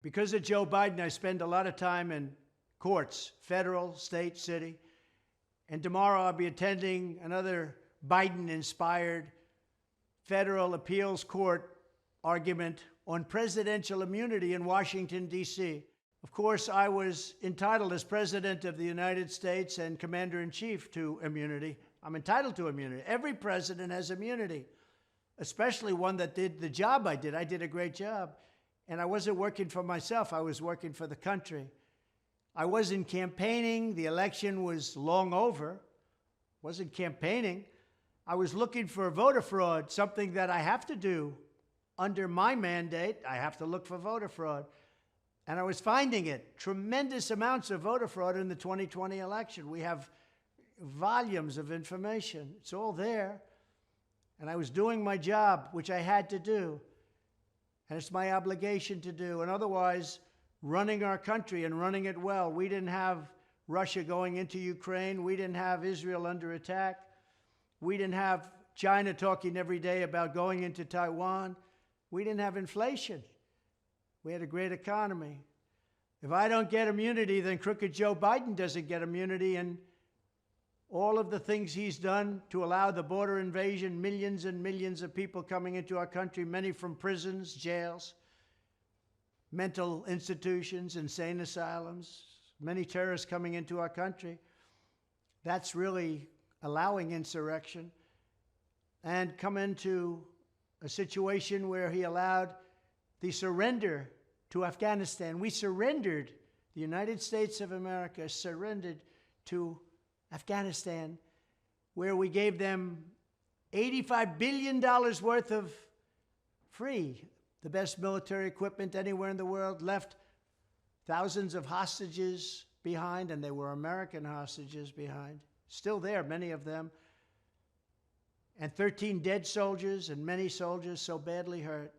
Because of Joe Biden, I spend a lot of time in courts, federal, state, city. And tomorrow I'll be attending another Biden-inspired federal appeals court argument on presidential immunity in Washington, D.C. Of course, I was entitled as President of the United States and Commander-in-Chief to immunity. I'm entitled to immunity. Every president has immunity, especially one that did the job I did. I did a great job. And I wasn't working for myself. I was working for the country. I wasn't campaigning. The election was long over. Wasn't campaigning. I was looking for voter fraud, something that I have to do under my mandate. I have to look for voter fraud. And I was finding it. Tremendous amounts of voter fraud in the 2020 election. We have volumes of information. It's all there. And I was doing my job, which I had to do. And it's my obligation to do. And otherwise, running our country and running it well. We didn't have Russia going into Ukraine. We didn't have Israel under attack. We didn't have China talking every day about going into Taiwan. We didn't have inflation. We had a great economy. If I don't get immunity, then crooked Joe Biden doesn't get immunity. And all of the things he's done to allow the border invasion, millions and millions of people coming into our country, many from prisons, jails, mental institutions, insane asylums, many terrorists coming into our country. That's really allowing insurrection. And come into a situation where he allowed the surrender to Afghanistan. We surrendered, the United States of America surrendered to Afghanistan, where we gave them $85 billion worth of free, the best military equipment anywhere in the world, left thousands of hostages behind, and they were American hostages behind, still there, many of them, and 13 dead soldiers and many soldiers so badly hurt.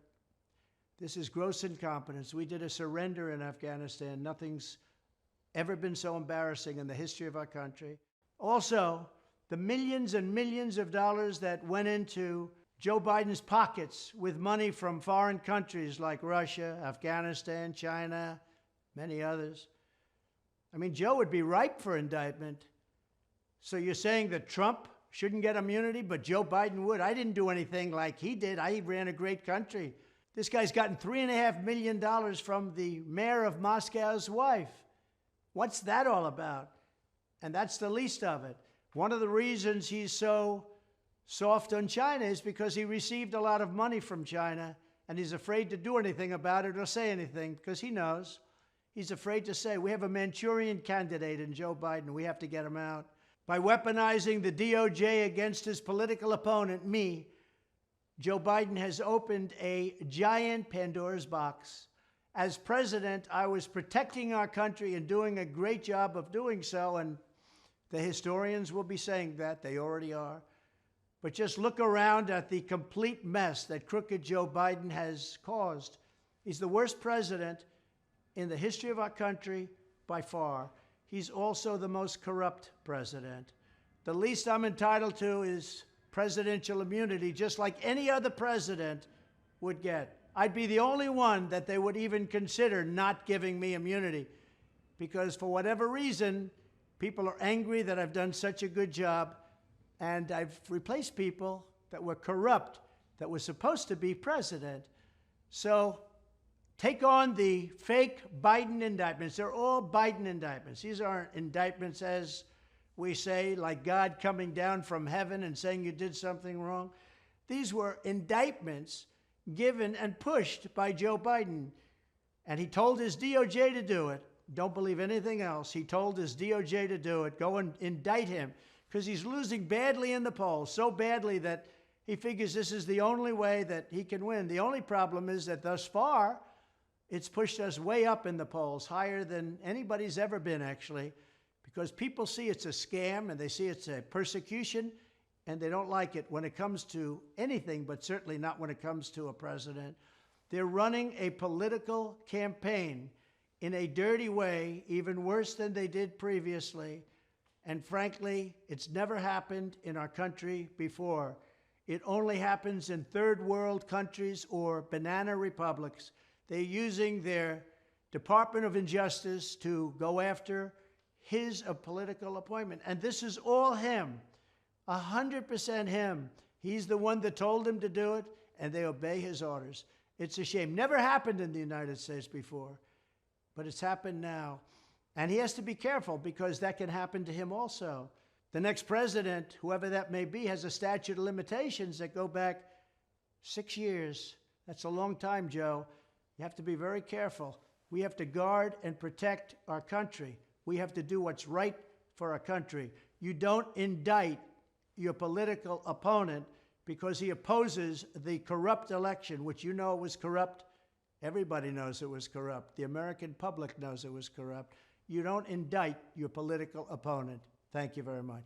This is gross incompetence. We did a surrender in Afghanistan. Nothing's ever been so embarrassing in the history of our country. Also, the millions and millions of dollars that went into Joe Biden's pockets with money from foreign countries like Russia, Afghanistan, China, many others. I mean, Joe would be ripe for indictment. So you're saying that Trump shouldn't get immunity, but Joe Biden would? I didn't do anything like he did. I ran a great country. This guy's gotten $3.5 million from the mayor of Moscow's wife. What's that all about? And that's the least of it. One of the reasons he's so soft on China is because he received a lot of money from China, and he's afraid to do anything about it or say anything because he knows. He's afraid to say, we have a Manchurian candidate in Joe Biden. We have to get him out. By weaponizing the DOJ against his political opponent, me, Joe Biden has opened a giant Pandora's box. As president, I was protecting our country and doing a great job of doing so, and the historians will be saying that. They already are. But just look around at the complete mess that crooked Joe Biden has caused. He's the worst president in the history of our country by far. He's also the most corrupt president. The least I'm entitled to is presidential immunity, just like any other president would get. I'd be the only one that they would even consider not giving me immunity, because for whatever reason, people are angry that I've done such a good job, and I've replaced people that were corrupt, that were supposed to be president. So take on the fake Biden indictments. They're all Biden indictments. These aren't indictments, as we say, like God coming down from heaven and saying you did something wrong. These were indictments given and pushed by Joe Biden. And he told his DOJ to do it. Don't believe anything else. He told his DOJ to do it. Go and indict him, because he's losing badly in the polls, so badly that he figures this is the only way that he can win. The only problem is that thus far, it's pushed us way up in the polls, higher than anybody's ever been, actually, because people see it's a scam and they see it's a persecution, and they don't like it when it comes to anything, but certainly not when it comes to a president. They're running a political campaign in a dirty way, even worse than they did previously. And frankly, it's never happened in our country before. It only happens in third world countries or banana republics. They're using their Department of Injustice to go after his political appointment. And this is all him, 100% him. He's the one that told them to do it, and they obey his orders. It's a shame. Never happened in the United States before, but it's happened now. And he has to be careful because that can happen to him also. The next president, whoever that may be, has a statute of limitations that go back 6 years. That's a long time, Joe. You have to be very careful. We have to guard and protect our country. We have to do what's right for our country. You don't indict your political opponent because he opposes the corrupt election, which you know was corrupt. Everybody knows it was corrupt. The American public knows it was corrupt. You don't indict your political opponent. Thank you very much.